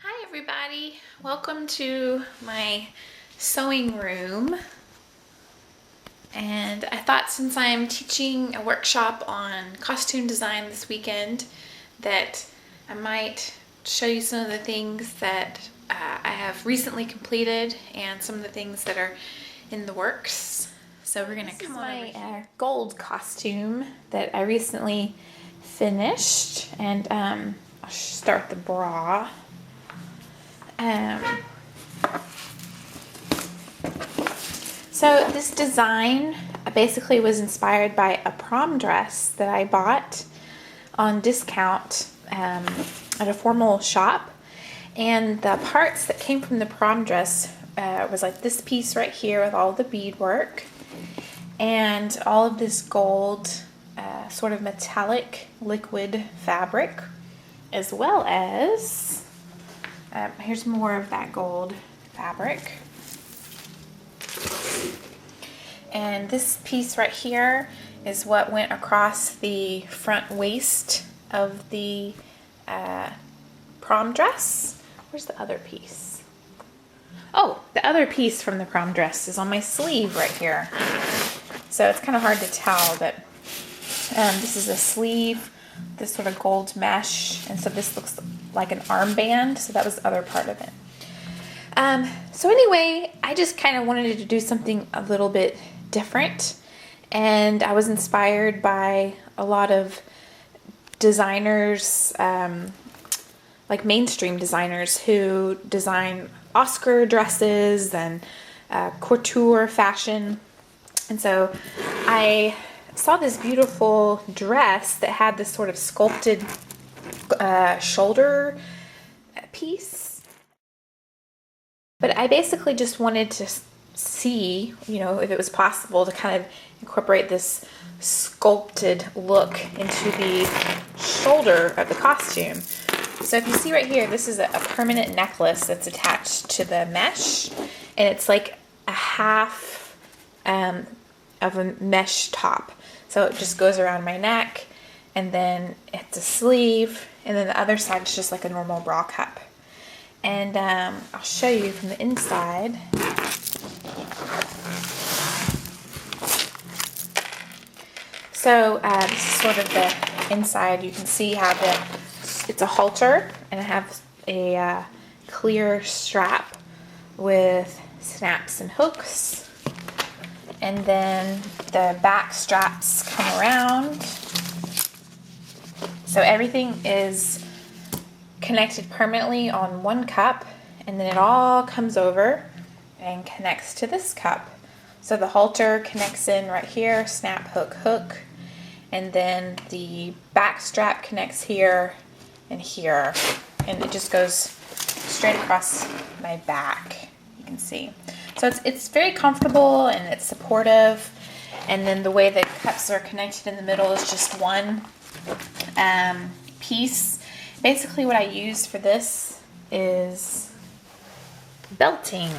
Hi everybody, welcome to my sewing room. And I thought since I'm teaching a workshop on costume design this weekend that I might show you some of the things that I have recently completed and some of the things that are in the works. So we're gonna come on over here. My gold costume that I recently finished, and I'll start the bra. So this design basically was inspired by a prom dress that I bought on discount at a formal shop, and the parts that came from the prom dress was like this piece right here with all the beadwork and all of this gold sort of metallic liquid fabric, as well as here's more of that gold fabric. And this piece right here is what went across the front waist of the prom dress. Where's the other piece? Oh, the other piece from the prom dress is on my sleeve right here. So it's kind of hard to tell, but this is a sleeve, this sort of gold mesh, and so this looks like an armband, so that was the other part of it. So anyway, I just kind of wanted to do something a little bit different, and I was inspired by a lot of designers, like mainstream designers who design Oscar dresses and couture fashion. And so I saw this beautiful dress that had this sort of sculpted shoulder piece. But I basically just wanted to see, if it was possible to kind of incorporate this sculpted look into the shoulder of the costume. So if you see right here, this is a permanent necklace that's attached to the mesh, and it's like a half of a mesh top. So it just goes around my neck, and then it's a sleeve, and then the other side is just like a normal bra cup. And I'll show you from the inside. So this is sort of the inside. You can see how it's a halter, and I have a clear strap with snaps and hooks. And then the back straps come around. So everything is connected permanently on one cup, and then it all comes over and connects to this cup. So the halter connects in right here, snap, hook, hook, and then the back strap connects here and here, and it just goes straight across my back, you can see. So it's very comfortable and it's supportive, and then the way the cups are connected in the middle is just one piece. Basically what I use for this is belting.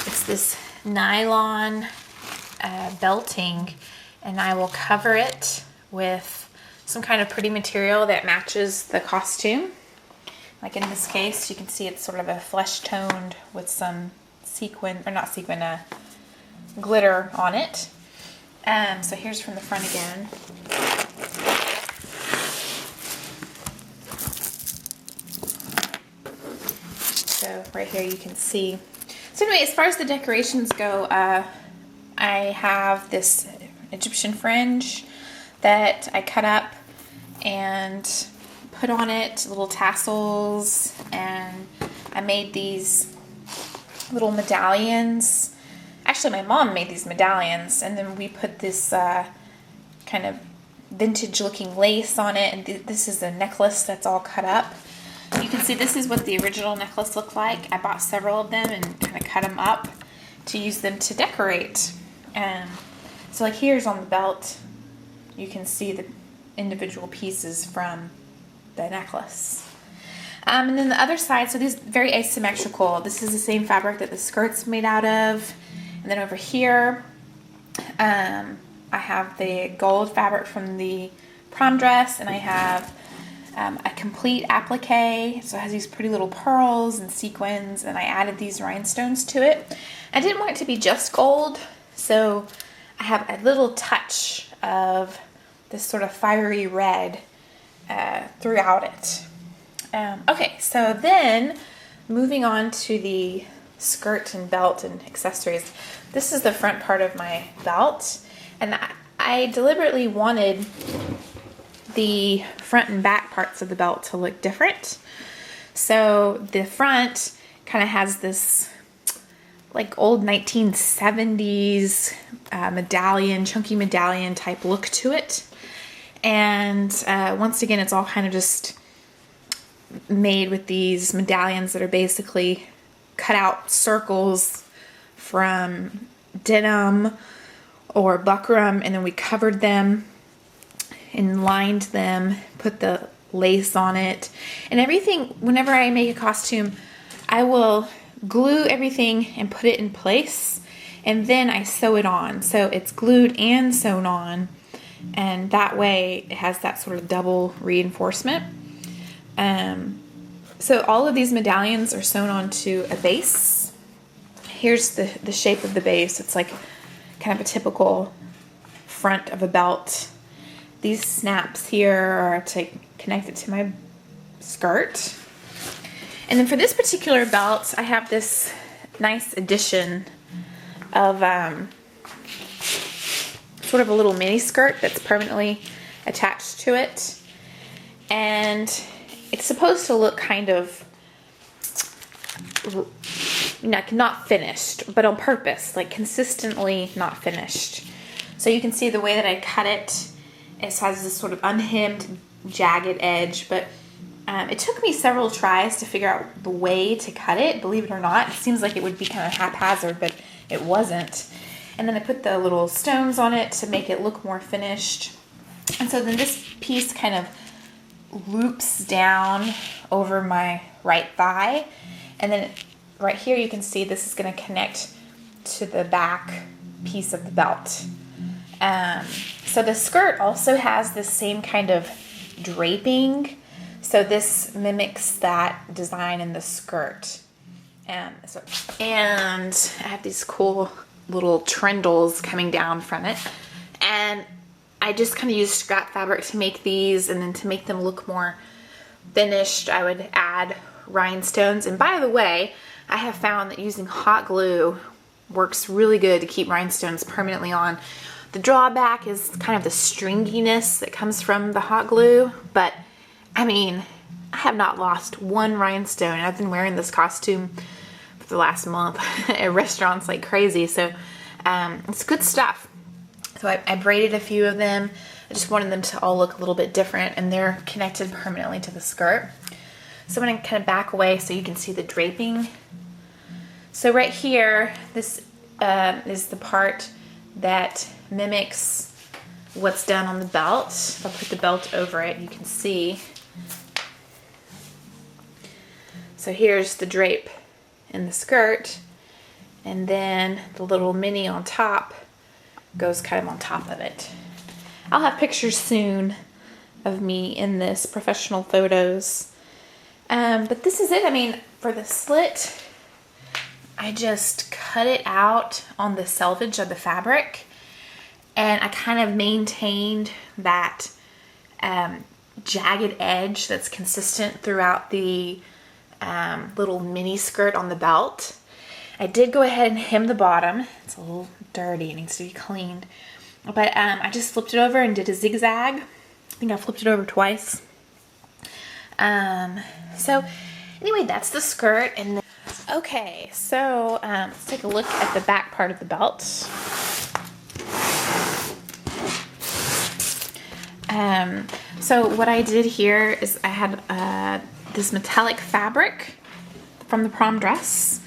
It's this nylon belting, and I will cover it with some kind of pretty material that matches the costume. Like in this case, you can see it's sort of a flesh toned with some glitter on it. So here's from the front again. So right here you can see. So anyway, as far as the decorations go, I have this Egyptian fringe that I cut up and put on it, little tassels, and I made these little medallions. Actually, my mom made these medallions, and then we put this kind of vintage looking lace on it, and this is a necklace that's all cut up. You can see this is what the original necklace looked like. I bought several of them and kind of cut them up to use them to decorate. So like here's on the belt, you can see the individual pieces from the necklace. And then the other side, so these are very asymmetrical. This is the same fabric that the skirt's made out of. And then over here, I have the gold fabric from the prom dress, and I have a complete applique, so it has these pretty little pearls and sequins, and I added these rhinestones to it. I didn't want it to be just gold, so I have a little touch of this sort of fiery red throughout it. Okay, so then moving on to the skirt and belt and accessories. This is the front part of my belt, and I deliberately wanted the front and back parts of the belt to look different. So the front kind of has this like old 1970s medallion, chunky medallion type look to it. And once again, it's all kind of just made with these medallions that are basically cut out circles from denim or buckram, and then we covered them and lined them, put the lace on it and everything. Whenever I make a costume, I will glue everything and put it in place, and then I sew it on. So it's glued and sewn on, and that way it has that sort of double reinforcement. So all of these medallions are sewn onto a base. Here's the shape of the base. It's like kind of a typical front of a belt. These snaps here are to connect it to my skirt. And then for this particular belt, I have this nice addition of sort of a little mini skirt that's permanently attached to it. And it's supposed to look kind of, not finished, but on purpose, like consistently not finished. So you can see the way that I cut it. It has this sort of unhemmed, jagged edge, but it took me several tries to figure out the way to cut it. Believe it or not, it seems like it would be kind of haphazard, but it wasn't. And then I put the little stones on it to make it look more finished. And so then this piece kind of loops down over my right thigh, and then right here you can see this is going to connect to the back piece of the belt. So the skirt also has this same kind of draping, so this mimics that design in the skirt. And I have these cool little trindles coming down from it, and I just kind of used scrap fabric to make these, and then to make them look more finished, I would add rhinestones. And by the way, I have found that using hot glue works really good to keep rhinestones permanently on. The drawback is kind of the stringiness that comes from the hot glue, but I mean, I have not lost one rhinestone. I've been wearing this costume for the last month at restaurants like crazy, so it's good stuff. So I braided a few of them. I just wanted them to all look a little bit different, and they're connected permanently to the skirt. So I'm going to kind of back away so you can see the draping. So right here, this is the part that mimics what's done on the belt. If I put the belt over it, you can see. So here's the drape in the skirt, and then the little mini on top goes kind of on top of it. I'll have pictures soon of me in this, professional photos. But this is it. I mean, for the slit, I just cut it out on the selvage of the fabric, and I kind of maintained that jagged edge that's consistent throughout the little mini skirt on the belt. I did go ahead and hem the bottom. It's a little dirty, it needs to be cleaned. But I just flipped it over and did a zigzag. I think I flipped it over twice. So anyway, that's the skirt. And then, okay, so let's take a look at the back part of the belt. So what I did here is I had this metallic fabric from the prom dress,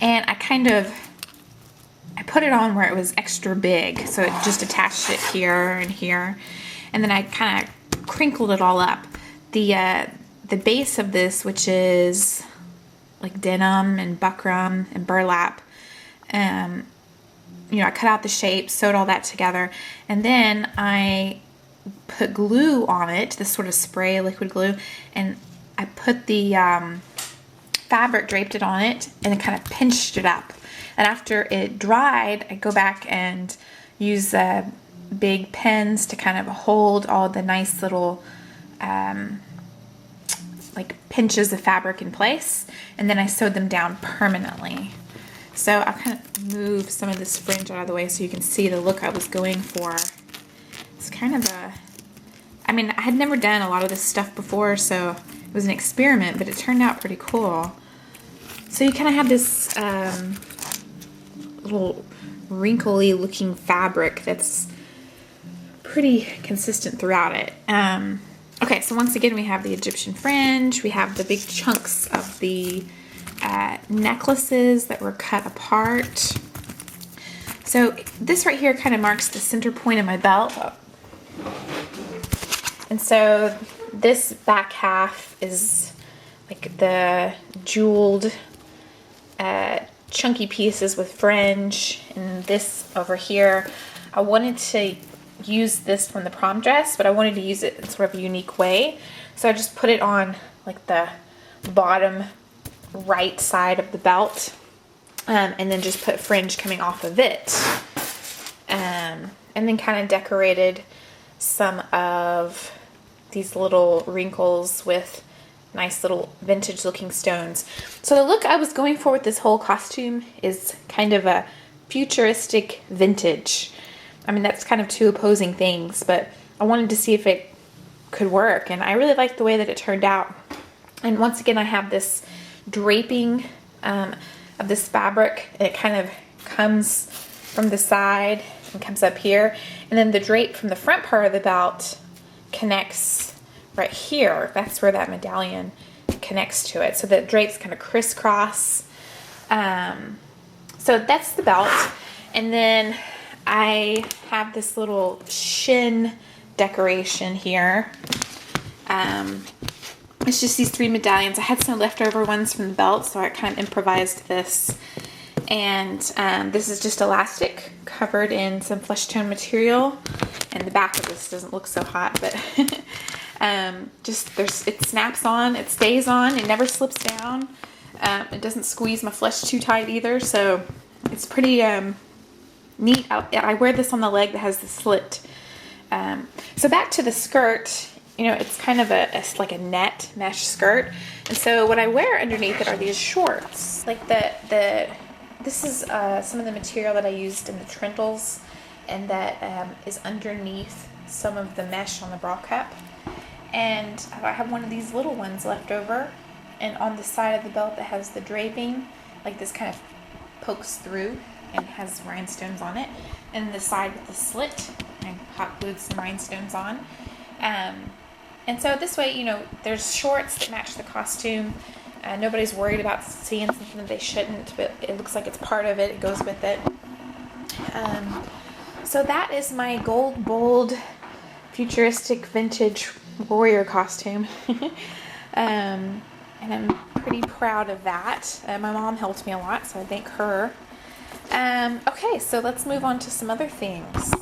and I put it on where it was extra big, so it just attached it here and here, and then I kind of crinkled it all up. The base of this, which is like denim and buckram and burlap, I cut out the shape, sewed all that together, and then I put glue on it, this sort of spray liquid glue, and I put the fabric, draped it on it, and then kind of pinched it up. And after it dried, I go back and use big pins to kind of hold all the nice little like pinches of fabric in place, and then I sewed them down permanently. So I'll kind of move some of this fringe out of the way so you can see the look I was going for. It's kind of I mean, I had never done a lot of this stuff before, so it was an experiment, but it turned out pretty cool. So you kind of have this little wrinkly looking fabric that's pretty consistent throughout it. Okay, so once again we have the Egyptian fringe, we have the big chunks of the necklaces that were cut apart. So this right here kind of marks the center point of my belt. And so this back half is like the jeweled chunky pieces with fringe, and this over here, I wanted to use this from the prom dress, but I wanted to use it in sort of a unique way. So I just put it on like the bottom right side of the belt, and then just put fringe coming off of it, and then kind of decorated some of these little wrinkles with nice little vintage looking stones. So the look I was going for with this whole costume is kind of a futuristic vintage. I mean, that's kind of two opposing things, but I wanted to see if it could work, and I really liked the way that it turned out. And once again, I have this draping of this fabric, and it kind of comes from the side and comes up here, and then the drape from the front part of the belt connects right here. That's where that medallion connects to it. So the drapes kind of crisscross. So that's the belt. And then I have this little shin decoration here. It's just these 3 medallions. I had some leftover ones from the belt, so I kind of improvised this. And this is just elastic covered in some flesh tone material. And the back of this doesn't look so hot, but it snaps on, it stays on, it never slips down. It doesn't squeeze my flesh too tight either, so it's pretty neat. I wear this on the leg that has the slit. So back to the skirt, you know, it's kind of like a net mesh skirt. And so what I wear underneath it are these shorts. Like this is some of the material that I used in the trentals, and that is underneath some of the mesh on the bra cup. And I have one of these little ones left over, and on the side of the belt that has the draping, like this kind of pokes through and has rhinestones on it. And the side with the slit, I hot glued some rhinestones on. And so this way, you know, there's shorts that match the costume. Nobody's worried about seeing something that they shouldn't, but it looks like it's part of it. It goes with it. So that is my gold, bold, futuristic, vintage warrior costume. And I'm pretty proud of that. My mom helped me a lot, so I thank her. Okay, so let's move on to some other things.